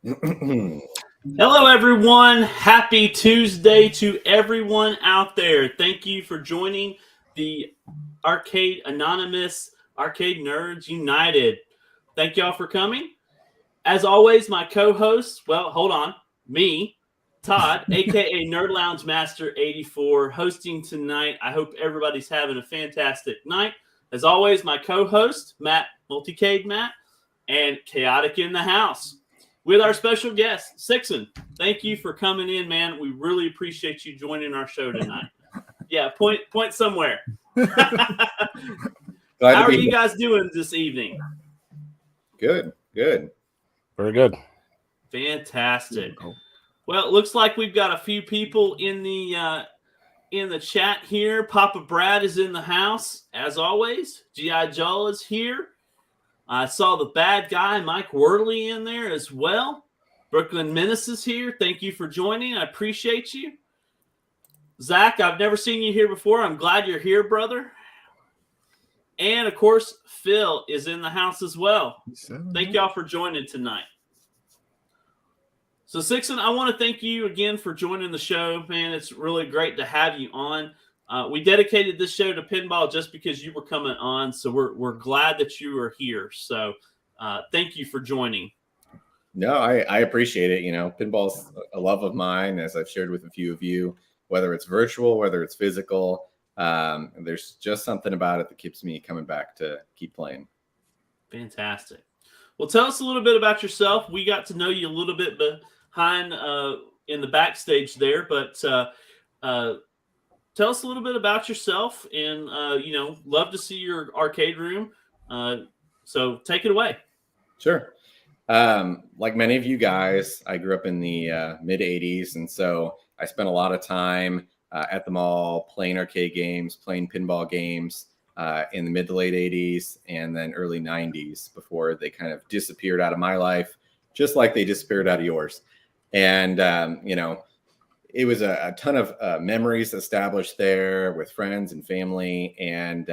Hello, everyone. Happy Tuesday to everyone out there. Thank you for joining the Arcade Anonymous Arcade Nerds United. Thank y'all for coming. As always, my co-host, me, Todd, aka Nerd Lounge Master 84, hosting tonight. I hope everybody's having a fantastic night. As always, my co-host, Matt, Multicade Matt, and Chaotic in the house. With our special guest, Sixxin. Thank you for coming in, man. We really appreciate you joining our show tonight. Yeah, point somewhere. How are you guys doing this evening? Good. Very good. Fantastic. Well, it looks like we've got a few people in the chat here. Papa Brad is in the house, as always. G.I. Joel is here. I saw the bad guy, Mike Worley, in there as well. Brooklyn Menace is here. Thank you for joining. I appreciate you. Zach, I've never seen you here before. I'm glad you're here, brother. And, of course, Phil is in the house as well. Thank y'all for joining tonight. So, Sixxin, I want to thank you again for joining the show, man. It's really great to have you on. We dedicated this show to pinball just because you were coming on, so we're glad that you are here. So thank you for joining. No, I appreciate it. You know, pinball's a love of mine, as I've shared with a few of you, whether it's virtual, whether it's physical. There's just something about it that keeps me coming back to keep playing. Fantastic. Well, tell us a little bit about yourself. We got to know you a little bit behind in the backstage there, but tell us a little bit about yourself, and love to see your arcade room. So take it away. Sure. Like many of you guys, I grew up in the mid '80s, and so I spent a lot of time at the mall playing arcade games, playing pinball games in the mid to late '80s and then early '90s before they kind of disappeared out of my life, just like they disappeared out of yours. And it was a ton of memories established there with friends and family. And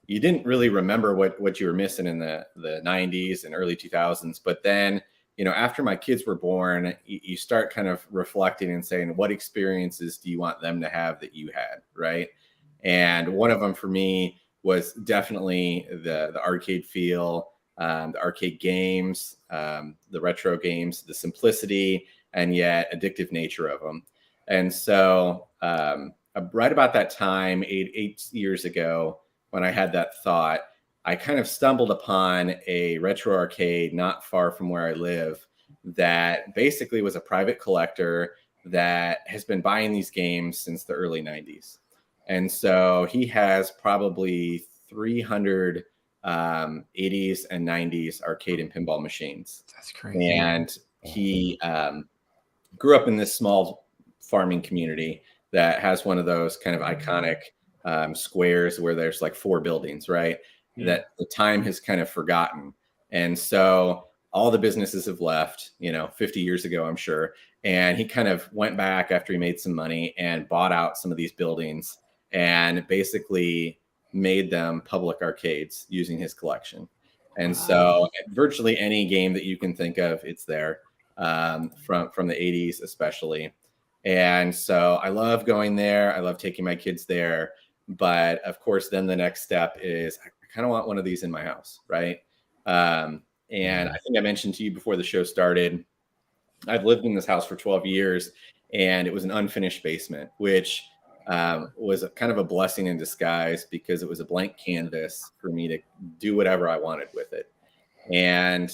you didn't really remember what you were missing in the 90s and early 2000s. But then, after my kids were born, you start kind of reflecting and saying, what experiences do you want them to have that you had, right? And one of them for me was definitely the arcade feel, the arcade games, the retro games, the simplicity, and yet addictive nature of them. And so right about that time, eight years ago, when I had that thought, I kind of stumbled upon a retro arcade not far from where I live that basically was a private collector that has been buying these games since the early 90s. And so he has probably 300 80s and 90s arcade and pinball machines. That's crazy. And he grew up in this small farming community that has one of those kind of iconic squares where there's like 4 buildings, right? Yeah. That the time has kind of forgotten. And so all the businesses have left, 50 years ago, I'm sure. And he kind of went back after he made some money and bought out some of these buildings and basically made them public arcades using his collection. And so virtually any game that you can think of, it's there, from the 80s especially. And so I love going there. I love taking my kids there. But of course, then the next step is I kind of want one of these in my house, right? And I think I mentioned to you before the show started, I've lived in this house for 12 years, and it was an unfinished basement, which was kind of a blessing in disguise because it was a blank canvas for me to do whatever I wanted with it. And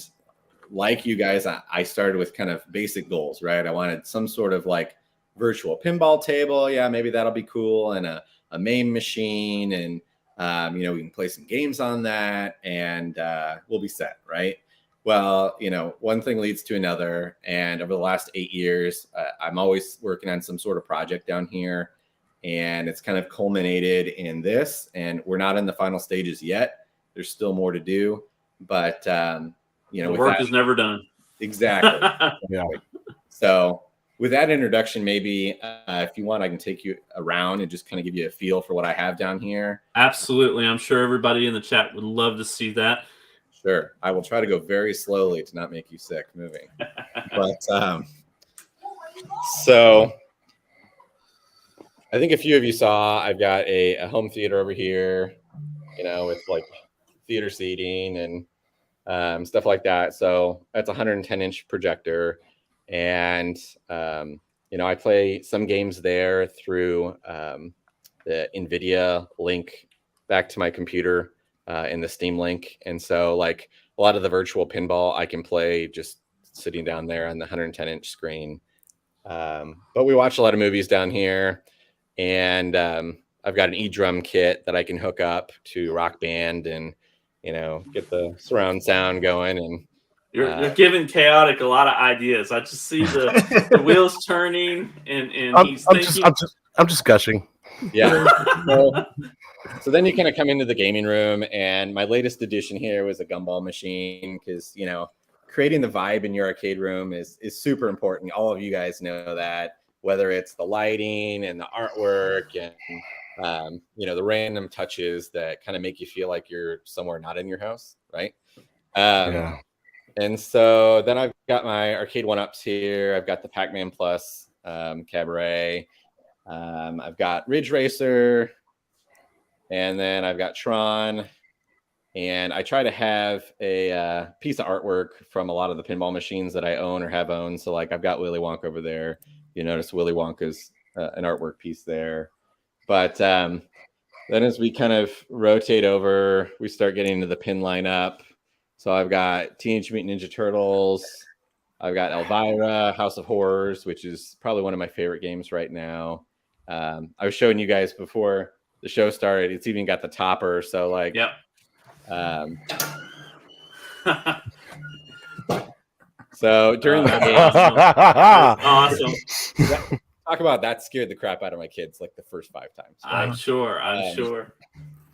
like you guys, I started with kind of basic goals, right? I wanted some sort of like virtual pinball table. Yeah, maybe that'll be cool. And a MAME machine. And, we can play some games on that and we'll be set, right? Well, one thing leads to another. And over the last 8 years, I'm always working on some sort of project down here. And it's kind of culminated in this. And we're not in the final stages yet. There's still more to do. But, the work is never done. Exactly. Yeah. So with that introduction, maybe if you want, I can take you around and just kind of give you a feel for what I have down here. Absolutely. I'm sure everybody in the chat would love to see that. Sure. I will try to go very slowly to not make you sick moving. But so I think a few of you saw I've got a home theater over here, with like theater seating and stuff like that. So that's a 110-inch projector. And, I play some games there through the NVIDIA link back to my computer in the Steam link. And so like a lot of the virtual pinball I can play just sitting down there on the 110-inch screen. But we watch a lot of movies down here. And I've got an e-drum kit that I can hook up to Rock Band and, get the surround sound going. And you're giving Chaotic a lot of ideas. I just see the wheels turning, and he's thinking. I'm just gushing. Yeah. So then you kind of come into the gaming room, and my latest addition here was a gumball machine because, creating the vibe in your arcade room is super important. All of you guys know that, whether it's the lighting and the artwork and, the random touches that kind of make you feel like you're somewhere not in your house, right? Yeah. And so then I've got my arcade one-ups here. I've got the Pac-Man Plus Cabaret. I've got Ridge Racer. And then I've got Tron. And I try to have a piece of artwork from a lot of the pinball machines that I own or have owned. So like I've got Willy Wonka over there. You notice Willy Wonka's an artwork piece there. But then as we kind of rotate over, we start getting into the pin lineup. So I've got Teenage Mutant Ninja Turtles. I've got Elvira, House of Horrors, which is probably one of my favorite games right now. I was showing you guys before the show started. It's even got the topper. So like, yep. So during the game, awesome. Talk about that scared the crap out of my kids like the first 5 times. Right? I'm sure.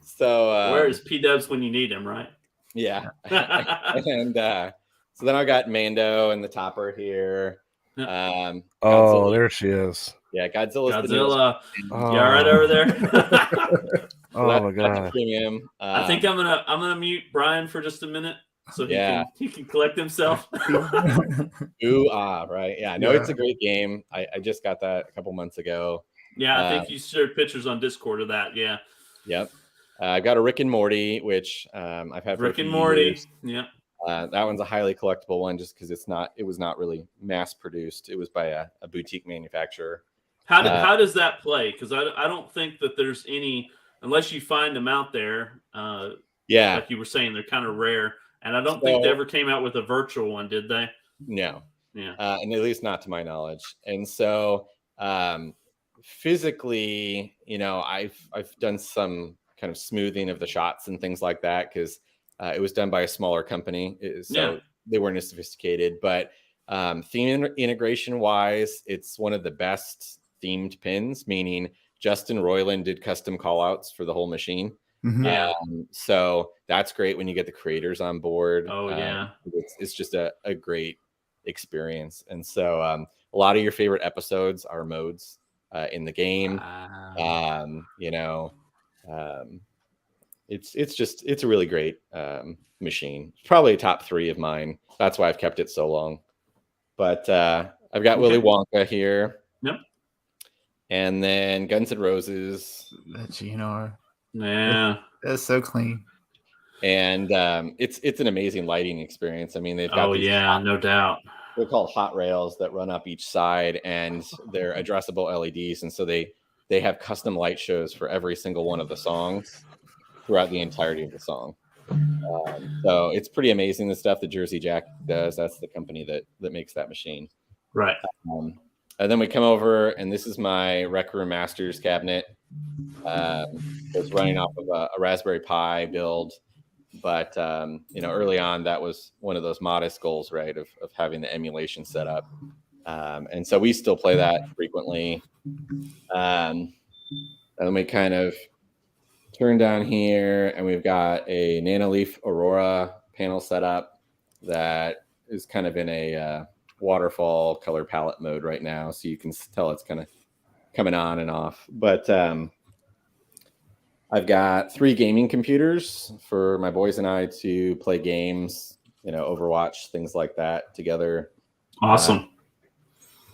So where's P-Dubs when you need him, right? Yeah. And so then I got Mando and the topper here. Oh, there she is. Yeah, Godzilla's Godzilla. You all right over there? Oh my god. Premium. I think I'm gonna mute Brian for just a minute so he can collect himself. Ooh, right. Yeah, no, it's a great game. I just got that a couple months ago. Yeah, I think you shared pictures on Discord of that. Yeah. Yep. I've got a Rick and Morty, which I've had for Rick and Morty. Years. Yeah. That one's a highly collectible one just because it was not really mass produced. It was by a boutique manufacturer. How does that play? Because I don't think that there's any, unless you find them out there. Like you were saying, they're kind of rare. And I don't think they ever came out with a virtual one, did they? No. Yeah. And at least not to my knowledge. And so physically, I've done some kind of smoothing of the shots and things like that because it was done by a smaller company. So they weren't as sophisticated. But theme integration wise, it's one of the best themed pins, meaning Justin Roiland did custom call outs for the whole machine. Mm-hmm. So that's great when you get the creators on board. Oh, yeah. It's just a great experience. And so a lot of your favorite episodes are modes in the game. It's a really great machine. It's probably a top 3 of mine. That's why I've kept it so long. But I've got Willy Wonka here. Yep. And then Guns N' Roses. That GNR. Yeah. That's so clean. And it's an amazing lighting experience. I mean, they've got no doubt. They're called hot rails that run up each side, and they're addressable LEDs. And so they have custom light shows for every single one of the songs throughout the entirety of the song. So it's pretty amazing the stuff that Jersey Jack does. That's the company that makes that machine. Right. And then we come over, and this is my Rec Room Masters cabinet. It's running off of a Raspberry Pi build. But, early on, that was one of those modest goals, right, of having the emulation set up. And so we still play that frequently. And then we kind of turn down here, and we've got a Nanoleaf Aurora panel set up that is kind of in a waterfall color palette mode right now. So you can tell it's kind of coming on and off. But I've got 3 gaming computers for my boys and I to play games, Overwatch, things like that together. Awesome.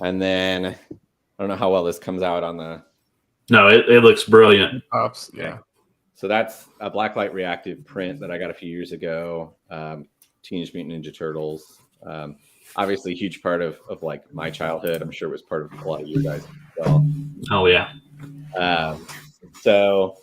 And then I don't know how well this comes out on the. No, it looks brilliant. Pops, yeah. So that's a blacklight reactive print that I got a few years ago. Teenage Mutant Ninja Turtles. Obviously, a huge part of like my childhood. I'm sure it was part of a lot of you guys as well. Oh yeah. So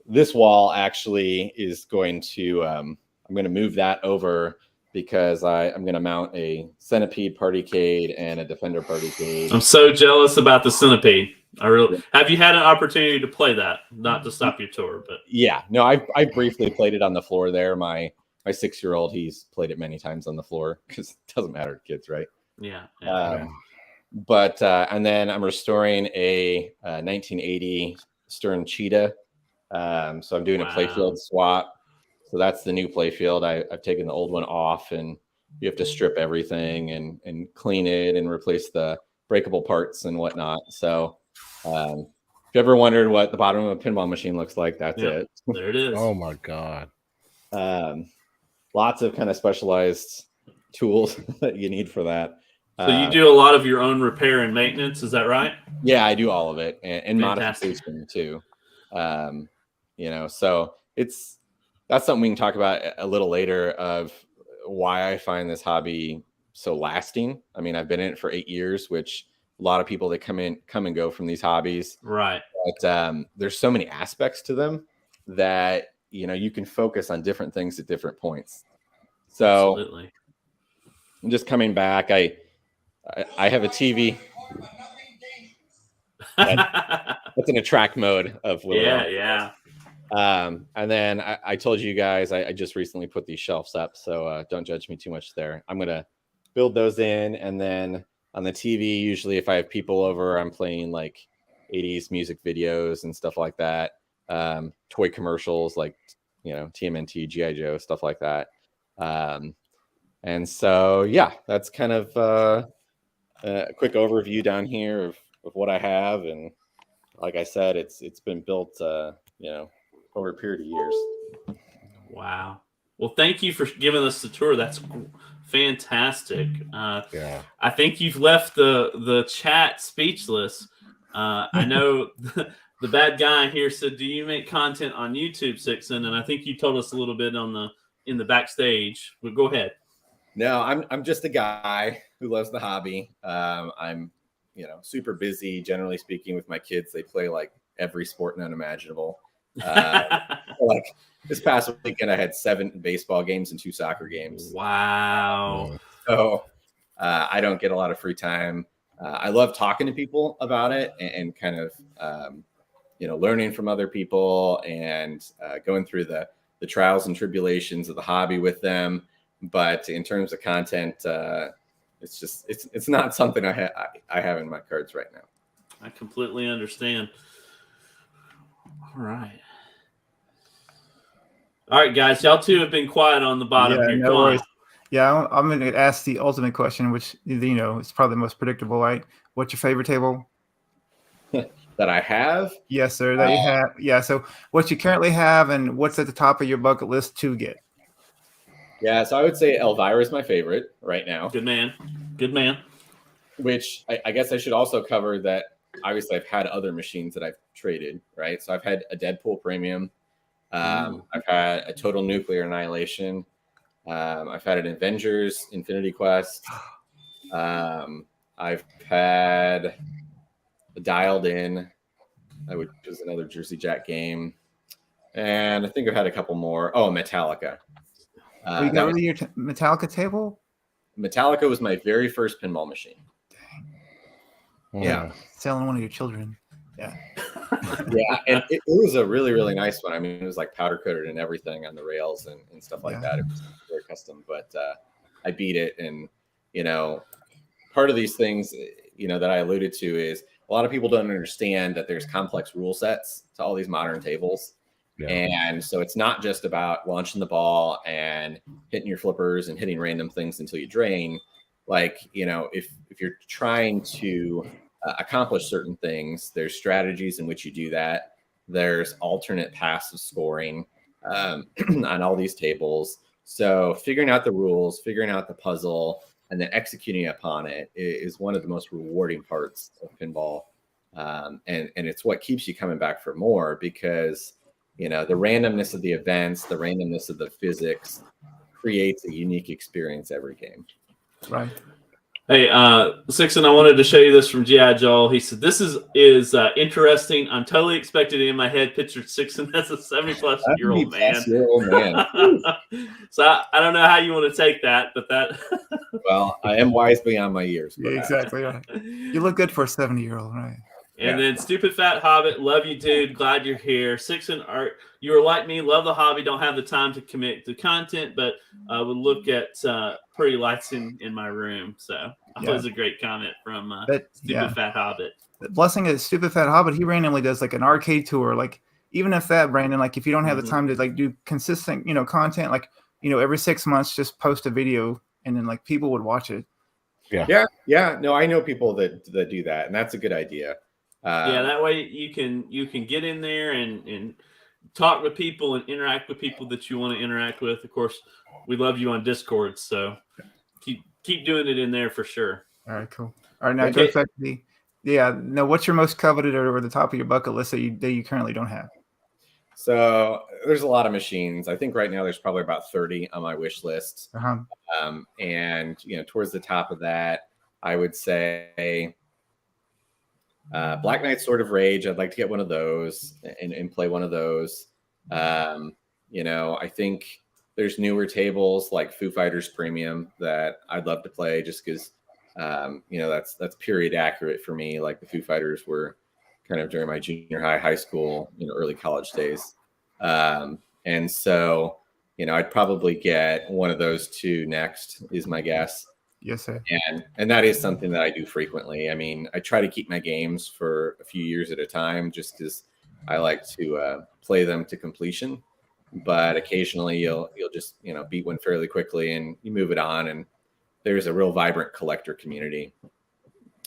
this wall actually is going to. I'm going to move that over because I'm going to mount a Centipede Partycade and a Defender Partycade. I'm so jealous about the Centipede. Have you had an opportunity to play that? Not to stop your tour, but yeah, no, I briefly played it on the floor there. My 6-year-old, he's played it many times on the floor because it doesn't matter to kids, right? Yeah. But and then I'm restoring a 1980 Stern Cheetah. So I'm doing a playfield swap. So that's the new playfield. I've taken the old one off, and you have to strip everything and clean it and replace the breakable parts and whatnot. So if you ever wondered what the bottom of a pinball machine looks like, that's it. There it is. Oh my God. Lots of kind of specialized tools that you need for that. So you do a lot of your own repair and maintenance, is that right? Yeah, I do all of it, and modification too. So that's something we can talk about a little later of why I find this hobby so lasting. I mean, I've been in it for 8 years, which a lot of people that come and go from these hobbies. Right. But there's so many aspects to them that you can focus on different things at different points. So absolutely. I'm just coming back. I have a TV. That's in a track mode of Willow. Yeah. And then I told you guys I just recently put these shelves up, so don't judge me too much there. I'm gonna build those in, and then on the TV, usually if I have people over, I'm playing like 80s music videos and stuff like that. Toy commercials like TMNT, G.I. Joe, stuff like that. And so yeah, that's kind of a quick overview down here of what I have, and like I said, it's been built over a period of years. Wow. Well, thank you for giving us the tour. That's fantastic. Yeah. I think you've left the chat speechless. I know the bad guy here said, "Do you make content on YouTube, Sixxin?" And I think you told us a little bit in the backstage. But go ahead. No, I'm just a guy who loves the hobby. I'm super busy, generally speaking, with my kids. They play like every sport known imaginable. Like this past weekend, I had 7 baseball games and 2 soccer games. Wow. So I don't get a lot of free time. I love talking to people about it and kind of, learning from other people and going through the trials and tribulations of the hobby with them. But in terms of content, it's not something I have in my cards right now. I completely understand. All right, guys. Y'all two have been quiet on the bottom here. No worries. Yeah, I'm going to ask the ultimate question, which is probably the most predictable, right? What's your favorite table? That I have? Yes, sir. That you have. Yeah. So, what you currently have, and what's at the top of your bucket list to get? Yeah, so I would say Elvira is my favorite right now. Good man. Which I guess I should also cover that. Obviously, I've had other machines that I've traded, right? So I've had a Deadpool Premium. I've had a Total Nuclear Annihilation. I've had an Avengers Infinity Quest. I've had a Dialed In, which was another Jersey Jack game. And I think I've had a couple more. Oh, Metallica. You got rid of your Metallica table? Metallica was my very first pinball machine. Dang. Yeah. Selling one of your children. Yeah. Yeah, and it was a really, really nice one. I mean, it was like powder coated and everything on the rails and stuff like that. It was very custom, but I beat it. And, part of these things, that I alluded to is a lot of people don't understand that there's complex rule sets to all these modern tables. Yeah. And so it's not just about launching the ball and hitting your flippers and hitting random things until you drain. Like, if you're trying to accomplish certain things, there's strategies in which you do that There's alternate paths of scoring on all these tables. So figuring out the rules, figuring out the puzzle, and then executing upon it is one of the most rewarding parts of pinball. And it's what keeps you coming back for more, because the randomness of the events, the randomness of the physics creates a unique experience every game. Right. Hey, Sixxin, I wanted to show you this from G.I. Joel. He said, this is interesting. I'm totally expecting it in my head, pictured Sixxin as a 70-plus-year-old man. So I don't know how you want to take that, but that. Well, I am wise beyond my years. Yeah, exactly. Right. You look good for a 70-year-old, right? And then Stupid Fat Hobbit, love you, dude. Glad you're here. Sixxin, you are like me, love the hobby, don't have the time to commit to content, but would look at pretty lights in my room. So that was a great comment from Stupid Fat Hobbit. The blessing is Stupid Fat Hobbit, he randomly does like an arcade tour. Like, even if that, Brandon, like if you don't have the time to like do consistent, content, like, every 6 months, just post a video and then like people would watch it. Yeah. No, I know people that do that, and that's a good idea. That way you can get in there and talk with people and interact with people that you want to interact with. Of course, we love you on Discord, so keep doing it in there for sure. All right, cool. All right, now go back to what's your most coveted or the top of your bucket list that you currently don't have? So there's a lot of machines. I think right now there's probably about 30 on my wish list. And towards the top of that, I would say Black Knight Sword of Rage. I'd like to get one of those and play one of those. I think there's newer tables like Foo Fighters Premium that I'd love to play, just because that's period accurate for me. Like the Foo Fighters were kind of during my junior high school, early college days. And so, I'd probably get one of those two next, is my guess. Yes, sir. And that is something that I do frequently. I mean, I try to keep my games for a few years at a time, just because I like to play them to completion. But occasionally you'll just beat one fairly quickly and you move it on. And there's a real vibrant collector community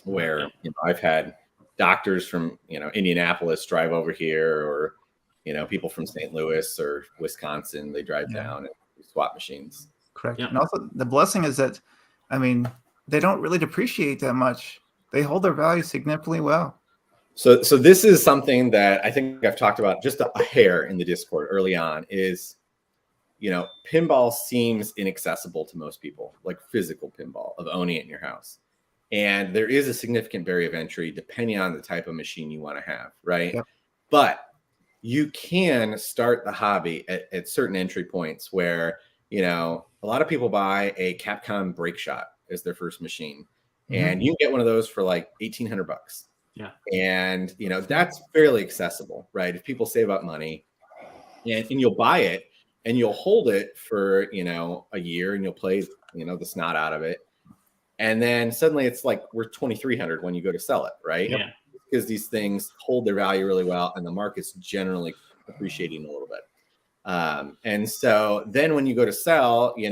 where I've had doctors from Indianapolis drive over here, or people from St. Louis or Wisconsin. They drive down and swap machines. Correct. And also the blessing is that, they don't really depreciate that much. They hold their value significantly well. So this is something that I think I've talked about just a hair in the Discord early on, is, pinball seems inaccessible to most people, like physical pinball, of owning it in your house. And there is a significant barrier of entry depending on the type of machine you want to have, right? Yep. But you can start the hobby at certain entry points where, a lot of people buy a Capcom Break Shot as their first machine, and you can get one of those for like $1,800. Yeah. And, that's fairly accessible, right? If people save up money and you'll buy it and you'll hold it for, a year, and you'll play, the snot out of it. And then suddenly it's like worth $2,300 when you go to sell it, right? Yeah. Because these things hold their value really well, and the market's generally appreciating a little bit. And so then when you go to sell, you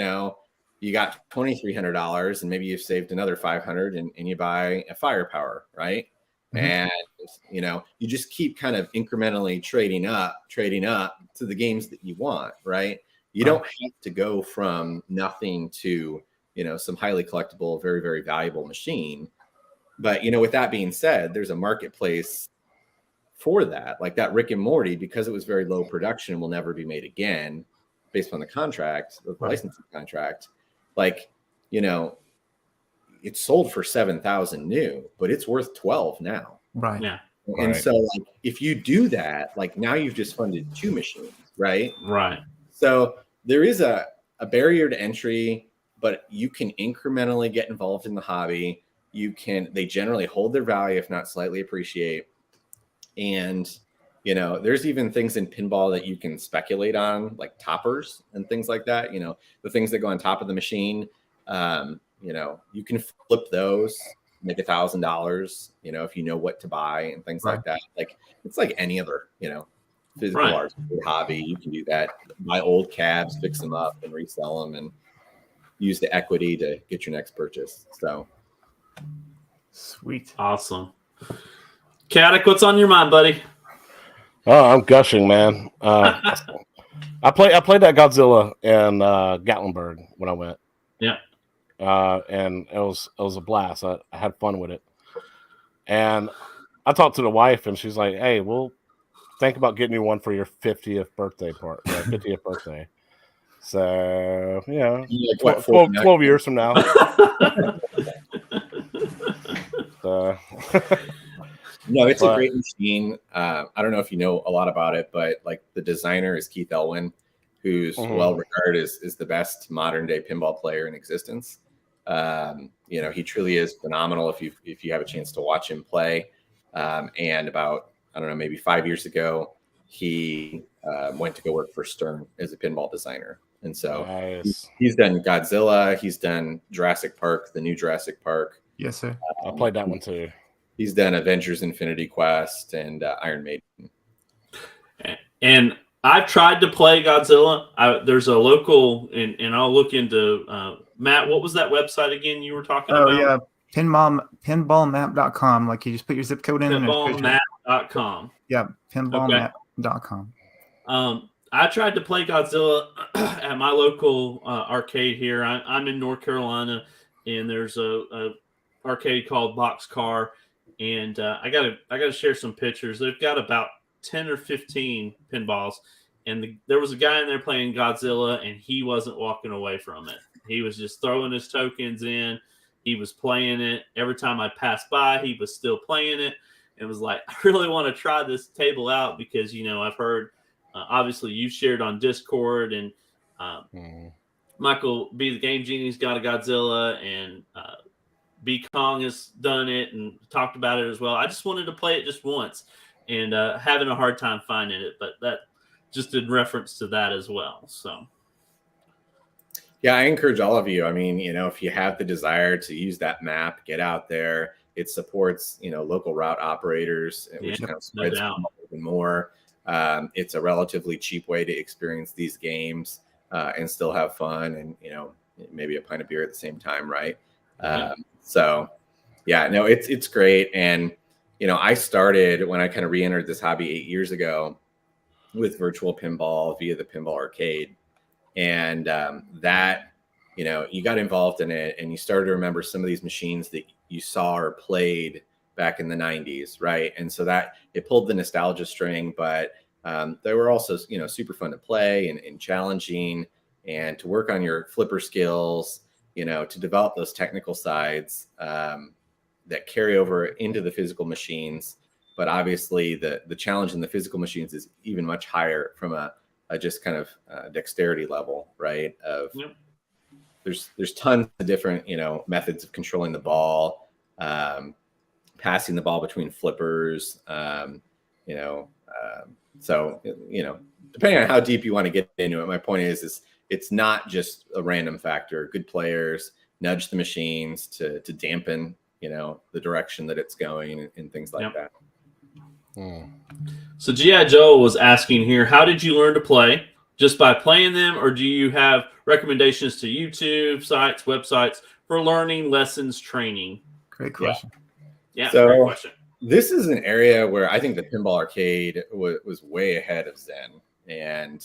got $2,300, and maybe you've saved another $500, and you buy a Firepower, right? And you just keep kind of incrementally trading up to the games that you want, right? You don't have to go from nothing to some highly collectible, very, very valuable machine. But with that being said, there's a marketplace for that. Like that Rick and Morty, because it was very low production, will never be made again based on the contract, the licensing contract. Like, it's sold for $7,000 new, but it's worth $12 now. Right. Yeah. And so like, if you do that, like now you've just funded two machines, right? Right. So there is a barrier to entry, but you can incrementally get involved in the hobby. They generally hold their value, if not slightly appreciate. And, there's even things in pinball that you can speculate on, like toppers and things like that. The things that go on top of the machine, you can flip those, make $1,000, if you know what to buy and things like that. Like it's like any other, physical art hobby. You can do that. Buy old cabs, fix them up, and resell them, and use the equity to get your next purchase. So sweet. Awesome. Caddick, what's on your mind, buddy? Oh, I'm gushing, man. I played that Godzilla in Gatlinburg when I went. Yeah. And it was a blast. I had fun with it. And I talked to the wife, and she's like, "Hey, we'll think about getting you one for your 50th birthday part, 50th birthday." So, Like, what, 12 years from now. No, it's a great machine. I don't know if you know a lot about it, but like the designer is Keith Elwin, who's well regarded as the best modern day pinball player in existence. He truly is phenomenal if you have a chance to watch him play. And about, I don't know, maybe 5 years ago, he went to go work for Stern as a pinball designer. And so he's done Godzilla, he's done Jurassic Park, the new Jurassic Park. Yes, sir. I played that one too. He's done Avengers Infinity Quest and Iron Maiden. And I've tried to play Godzilla. There's a local, and I'll look into Matt. What was that website again you were talking about? Oh yeah, pinballmap.com. Like you just put your zip code in. Pinballmap.com. Yeah, pinballmap.com. I tried to play Godzilla at my local arcade here. I'm in North Carolina, and there's a arcade called Boxcar, and I gotta share some pictures. They've got about 10 or 15 pinballs, and there was a guy in there playing Godzilla, and he wasn't walking away from it. He was just throwing his tokens in. He was playing it. Every time I passed by, he was still playing it. It was like, I really want to try this table out because, I've heard, obviously you shared on Discord, and Michael B, the Game Genie's got a Godzilla, and B Kong has done it and talked about it as well. I just wanted to play it just once, and having a hard time finding it, but that just in reference to that as well. So, yeah, I encourage all of you. I mean, if you have the desire to use that map, get out there. It supports, local route operators, which kind of spreads even more. It's a relatively cheap way to experience these games and still have fun, and maybe a pint of beer at the same time, right? So, yeah, no, it's great. And I started when I kind of re-entered this hobby 8 years ago with virtual pinball via the Pinball Arcade. And that, you got involved in it and you started to remember some of these machines that you saw or played back in the 90s, right? And so that it pulled the nostalgia string, but they were also, super fun to play and challenging, and to work on your flipper skills, to develop those technical sides that carry over into the physical machines. But obviously the challenge in the physical machines is even much higher from a just kind of dexterity level, right? There's tons of different, methods of controlling the ball, passing the ball between flippers, so, depending on how deep you want to get into it, my point is it's not just a random factor. Good players nudge the machines to dampen, the direction that it's going and things like that. So G.I. Joe was asking here, how did you learn to play? Just by playing them, or do you have recommendations to YouTube, sites, websites for learning, lessons, training? Great question. Yeah, so great question. This is an area where I think the Pinball Arcade was way ahead of Zen. And,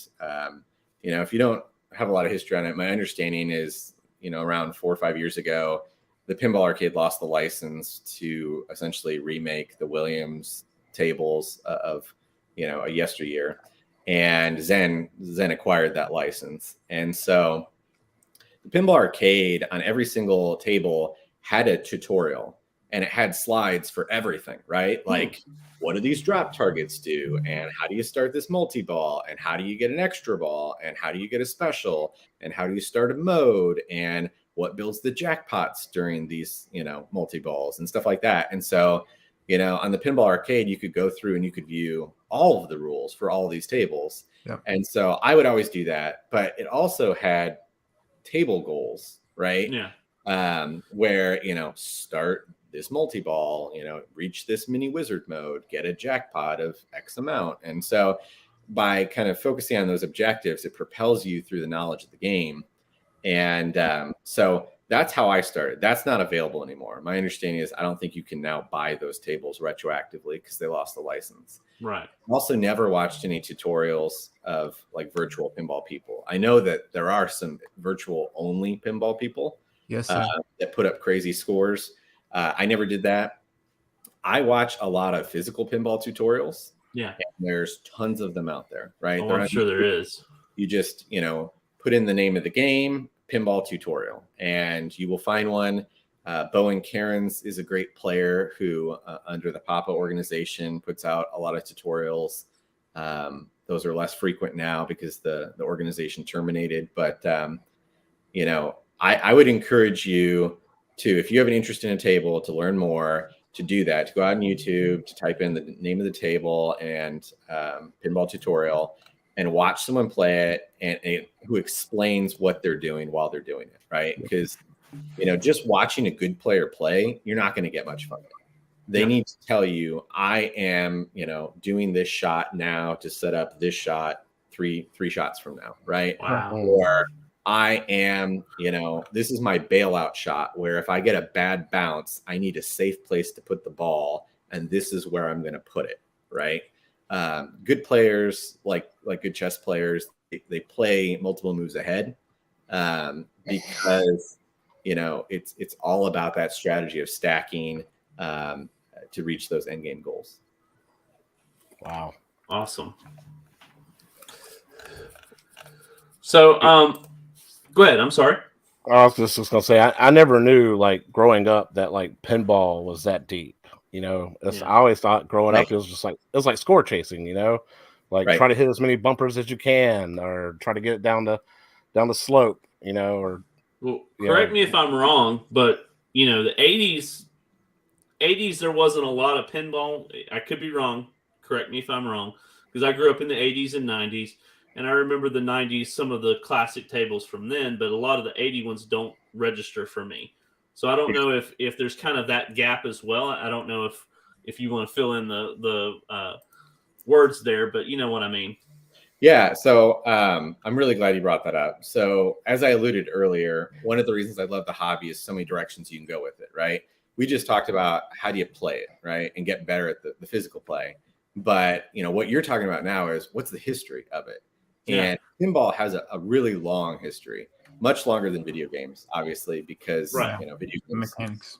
if you don't have a lot of history on it, my understanding is, around 4 or 5 years ago, the Pinball Arcade lost the license to essentially remake the Williams tables of, a yesteryear. And Zen acquired that license. And so the Pinball Arcade on every single table had a tutorial, and it had slides for everything, right? Like, what do these drop targets do? And how do you start this multi-ball? And how do you get an extra ball? And how do you get a special? And how do you start a mode? And what builds the jackpots during these, multi-balls and stuff like that. And so, on the Pinball Arcade, you could go through and you could view all of the rules for all of these tables. Yep. And so I would always do that. But it also had table goals, right? Yeah. Where, start this multi-ball, reach this mini wizard mode, get a jackpot of X amount. And so by kind of focusing on those objectives, it propels you through the knowledge of the game. And so that's how I started. That's not available anymore. My understanding is I don't think you can now buy those tables retroactively because they lost the license. Right. Also never watched any tutorials of like virtual pinball people. I know that there are some virtual only pinball people Yes, sir. that put up crazy scores. I never did that. I watch a lot of physical pinball tutorials. Yeah. And there's tons of them out there, right? Oh, I'm sure there is. You just, put in the name of the game, pinball tutorial, and you will find one. Bowen Cairns is a great player who, under the Papa organization, puts out a lot of tutorials. Those are less frequent now because the organization terminated. But, I would encourage you to, if you have an interest in a table, to learn more, to do that, to go out on YouTube, to type in the name of the table and pinball tutorial, and watch someone play it and who explains what they're doing while they're doing it, right? Because, just watching a good player play, you're not going to get much from it. They need to tell you, I am, doing this shot now to set up this shot three shots from now, right? Wow. Or I am, this is my bailout shot where if I get a bad bounce, I need a safe place to put the ball, and this is where I'm going to put it, right? Good players, like good chess players, they play multiple moves ahead because it's all about that strategy of stacking to reach those end game goals. Wow, awesome. So, go ahead. I'm sorry. I was just gonna say I never knew, like, growing up, that like pinball was that deep. I always thought growing up it was like score chasing. Like try to hit as many bumpers as you can, or try to get it down the slope. Or correct me if I'm wrong, but the 80s there wasn't a lot of pinball. I could be wrong. Correct me if I'm wrong, because I grew up in the 80s and 90s. And I remember the 90s, some of the classic tables from then, but a lot of the 80 ones don't register for me. So I don't know if there's kind of that gap as well. I don't know if you want to fill in the words there, but you know what I mean. Yeah, so I'm really glad you brought that up. So as I alluded earlier, one of the reasons I love the hobby is so many directions you can go with it, right? We just talked about how do you play it, right? And get better at the physical play. But, what you're talking about now is what's the history of it? And pinball has a really long history, much longer than video games, obviously, because video games mechanics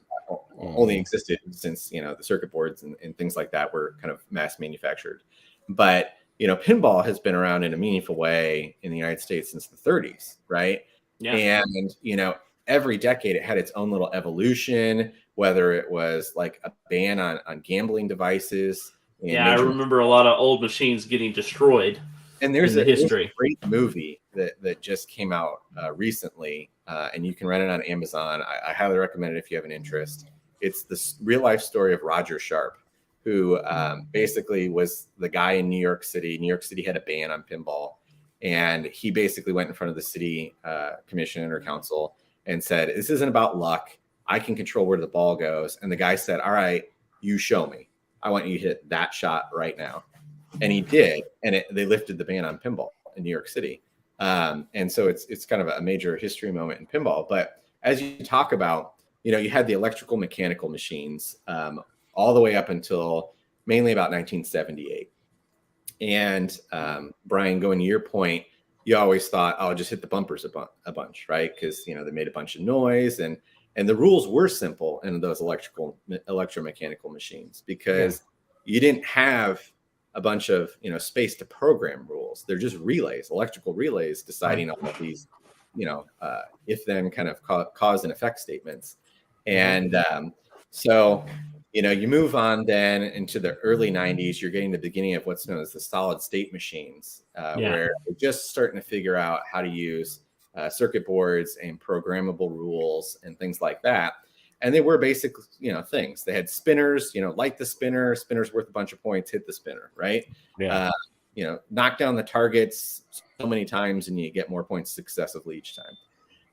only existed since the circuit boards and things like that were kind of mass manufactured. But pinball has been around in a meaningful way in the United States since the 30s, right? Yeah. And every decade it had its own little evolution, whether it was like a ban on gambling devices. I remember a lot of old machines getting destroyed. And there's a great movie that just came out recently, and you can rent it on Amazon. I highly recommend it if you have an interest. It's the real life story of Roger Sharp, who basically was the guy in New York City. New York City had a ban on pinball, and he basically went in front of the city commission or council and said, "This isn't about luck. I can control where the ball goes." And the guy said, "All right, you show me. I want you to hit that shot right now." And he did, and they lifted the ban on pinball in New York City. And so it's kind of a major history moment in pinball. But as you talk about, you had the electrical mechanical machines all the way up until mainly about 1978. And Brian, going to your point, you always thought, "Oh, just hit the bumpers a bunch," right? Because they made a bunch of noise, and the rules were simple in those electromechanical machines because you didn't have a bunch of space to program rules. They're just relays, electrical relays, deciding all of these if then kind of cause and effect statements. And so you move on then into the early 90s. You're getting the beginning of what's known as the solid state machines, where they're just starting to figure out how to use circuit boards and programmable rules and things like that. And they were basic, things. They had spinners, light the spinner's worth a bunch of points, hit the spinner, right? Yeah. Knock down the targets so many times and you get more points successively each time.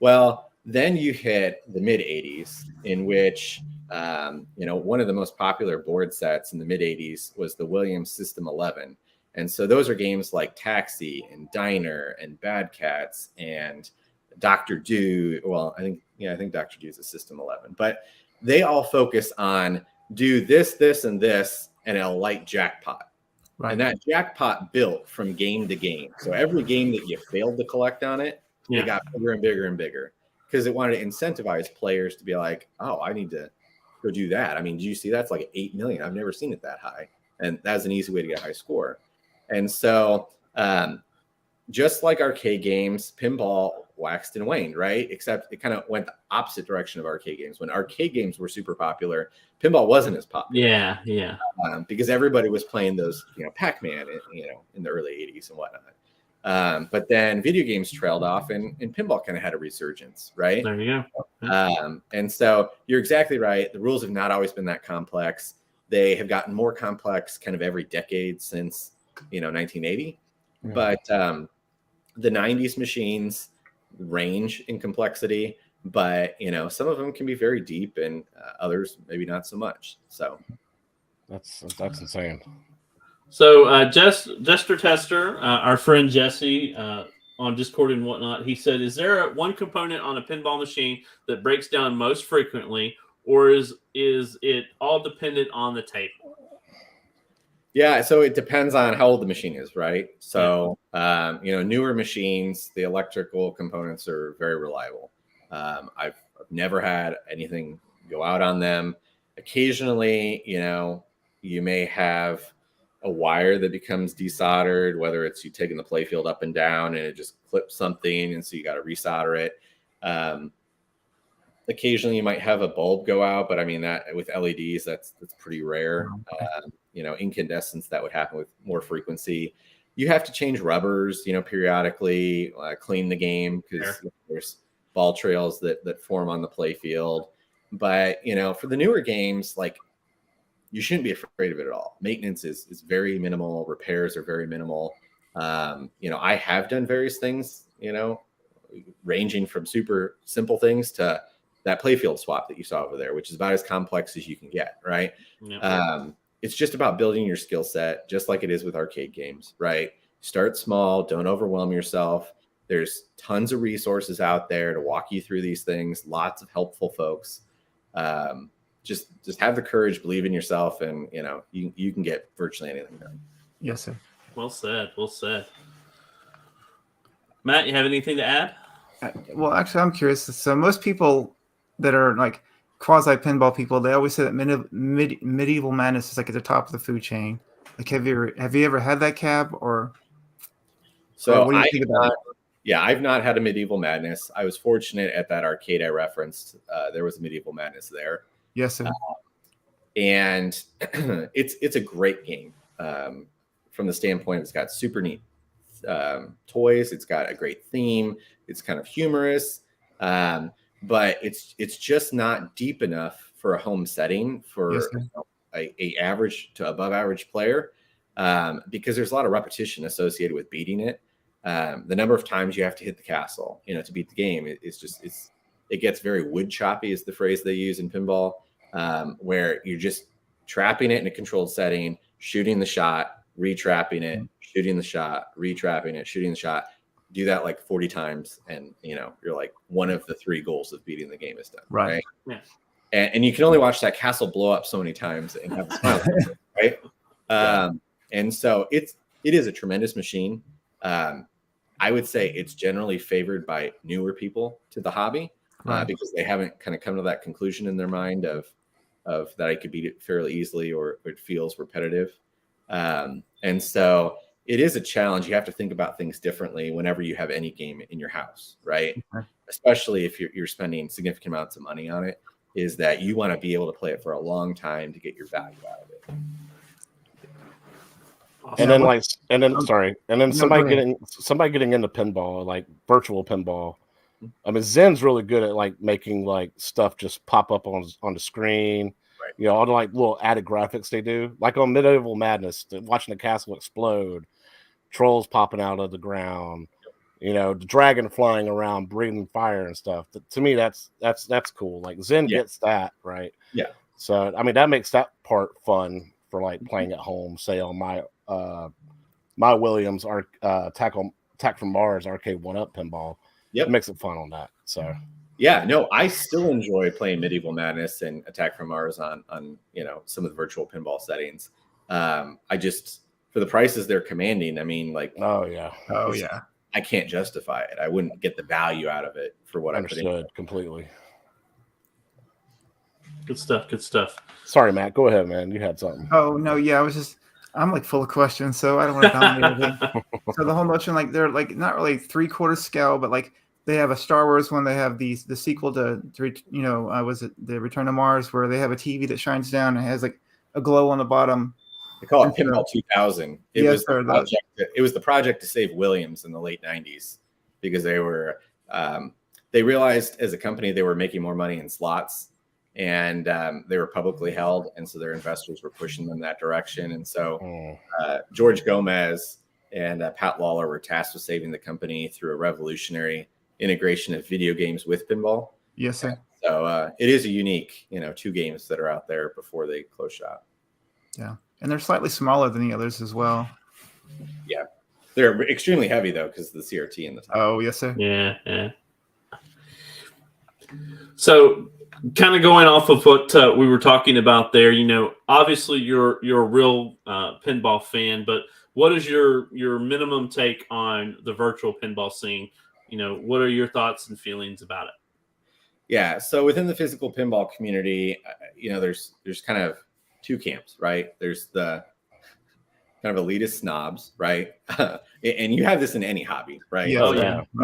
Well, then you hit the mid 80s, in which, one of the most popular board sets in the mid 80s was the Williams System 11. And so those are games like Taxi and Diner and Bad Cats and Dr. Do. Well, I think Dr. Do is a System 11, but they all focus on do this, this, and this, and it'll light jackpot. Right. And that jackpot built from game to game. So every game that you failed to collect on it, it got bigger and bigger and bigger because it wanted to incentivize players to be like, oh, I need to go do that. I mean, do you see that's like 8 million? I've never seen it that high. And that's an easy way to get a high score. And so just like arcade games, pinball waxed and waned, right? Except it kind of went the opposite direction of arcade games. When arcade games were super popular, pinball wasn't as popular. Yeah. Because everybody was playing those, Pac-Man, in the early 80s and whatnot. But then video games trailed off and pinball kind of had a resurgence, right? There you go. And so you're exactly right. The rules have not always been that complex. They have gotten more complex kind of every decade since, 1980. Yeah. But the 90s machines range in complexity, but some of them can be very deep and others maybe not so much. So that's insane. So Jester Tester, our friend Jesse on Discord and whatnot, he said, is there one component on a pinball machine that breaks down most frequently, or is it all dependent on the table? Yeah, so it depends on how old the machine is, right? So, newer machines, the electrical components are very reliable. I've never had anything go out on them. Occasionally, you may have a wire that becomes desoldered, whether it's you taking the playfield up and down and it just clips something, and so you got to resolder it. Occasionally, you might have a bulb go out, but I mean that with LEDs, that's pretty rare. Incandescence, that would happen with more frequency. You have to change rubbers, periodically, clean the game because there's ball trails that form on the play field. But, for the newer games, like, you shouldn't be afraid of it at all. Maintenance is very minimal. Repairs are very minimal. I have done various things, ranging from super simple things to that playfield swap that you saw over there, which is about as complex as you can get, right? Yeah. It's just about building your skill set, just like it is with arcade games, right? Start small, don't overwhelm yourself. There's tons of resources out there to walk you through these things, lots of helpful folks. Just have the courage, believe in yourself, and you can get virtually anything done. Yes, sir. Well said. Matt, you have anything to add? Well, actually, I'm curious. So most people that are like quasi pinball people, they always say that medieval madness is like at the top of the food chain. Like, have you ever had that cab or? So what do you think about it? Yeah, I've not had a medieval madness. I was fortunate at that arcade I referenced. There was a medieval madness there. Yes, sir. And it's a great game from the standpoint it's got super neat toys. It's got a great theme. It's kind of humorous, but it's just not deep enough for a home setting for a average to above average player because there's a lot of repetition associated with beating it. The number of times you have to hit the castle, to beat the game, it gets very wood choppy is the phrase they use in pinball, where you're just trapping it in a controlled setting, shooting the shot, retrapping it, shooting the shot, retrapping it, shooting the shot. Do that like 40 times, and you're like one of the 3 goals of beating the game is done. Right. Yeah. And you can only watch that castle blow up so many times and have a smile, right? And so it is a tremendous machine. I would say it's generally favored by newer people to the hobby because they haven't kind of come to that conclusion in their mind of that I could beat it fairly easily or it feels repetitive. And so it is a challenge. You have to think about things differently whenever you have any game in your house, right? Especially if you're spending significant amounts of money on it, is that you want to be able to play it for a long time to get your value out of it. And then somebody getting into pinball, like virtual pinball. I mean, Zen's really good at like making like stuff just pop up on the screen. Right. All the like little added graphics they do, like on Medieval Madness, watching the castle explode, trolls popping out of the ground, the dragon flying around, breathing fire and stuff. To me, that's cool. Like Zen gets that right. Yeah. So I mean, that makes that part fun for like playing at home. Say on my Williams Attack from Mars arcade 1-up pinball. Yep. It makes it fun on that. So yeah, no, I still enjoy playing Medieval Madness and Attack from Mars on some of the virtual pinball settings. I just, for the prices they're commanding, I mean, like, oh yeah, I can't justify it. I wouldn't get the value out of it for what I put in. understood completely. Good stuff. Good stuff. Sorry, Matt. Go ahead, man. You had something. Oh no, yeah, I'm like full of questions, so I don't want to dominate everything. So the whole notion, like they're like not really 3/4 scale, but like they have a Star Wars one. They have the sequel to was it the Return to Mars, where they have a TV that shines down and has like a glow on the bottom. They call it Pinball 2000. It was the project to save Williams in the late 90s because they were they realized as a company they were making more money in slots, and they were publicly held, and so their investors were pushing them that direction. And so George Gomez and Pat Lawler were tasked with saving the company through a revolutionary integration of video games with pinball. Yes, sir. So it is a unique, 2 games that are out there before they close shop. Yeah, and they're slightly smaller than the others as well. Yeah, they're extremely heavy though because of the CRT in the top. Oh, yes, sir. Yeah. So, kind of going off of what we were talking about there, obviously you're a real pinball fan, but what is your minimum take on the virtual pinball scene? What are your thoughts and feelings about it? Yeah, so within the physical pinball community, there's kind of 2 camps, right? There's the kind of elitist snobs, right? And you have this in any hobby, right? Yeah. Oh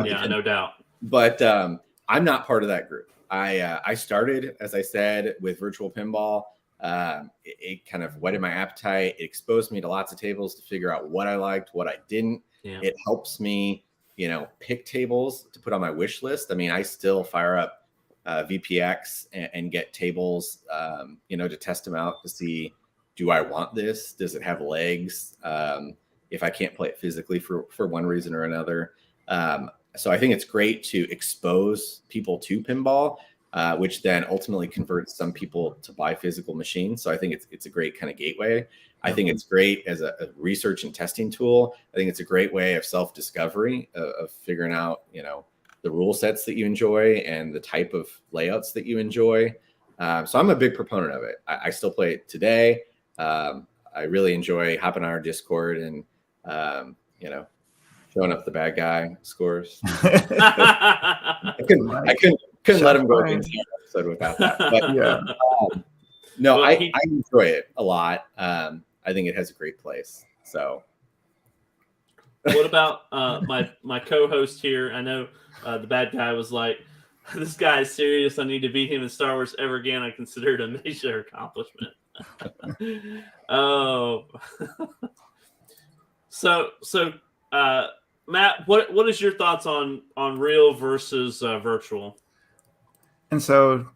yeah, no doubt. But I'm not part of that group. I started, as I said, with virtual pinball. It kind of whetted my appetite. It exposed me to lots of tables to figure out what I liked, what I didn't. Yeah. It helps me, pick tables to put on my wish list. I mean, I still fire up VPX and get tables, to test them out to see, do I want this? Does it have legs? If I can't play it physically for one reason or another. So I think it's great to expose people to pinball, which then ultimately converts some people to buy physical machines. So I think it's a great kind of gateway. I think it's great as a research and testing tool. I think it's a great way of self-discovery, of figuring out, the rule sets that you enjoy and the type of layouts that you enjoy. So I'm a big proponent of it. I still play it today. I really enjoy hopping on our Discord and, showing up the bad guy scores. I couldn't let him go the entire episode without that. But Yeah. No, Well, I enjoy it a lot. I think it has a great place. So What about my co-host here? I know the bad guy was like, "This guy is serious. I need to beat him in Star Wars ever again. I consider it a major accomplishment." Oh, so Matt, what is your thoughts on real versus virtual? And so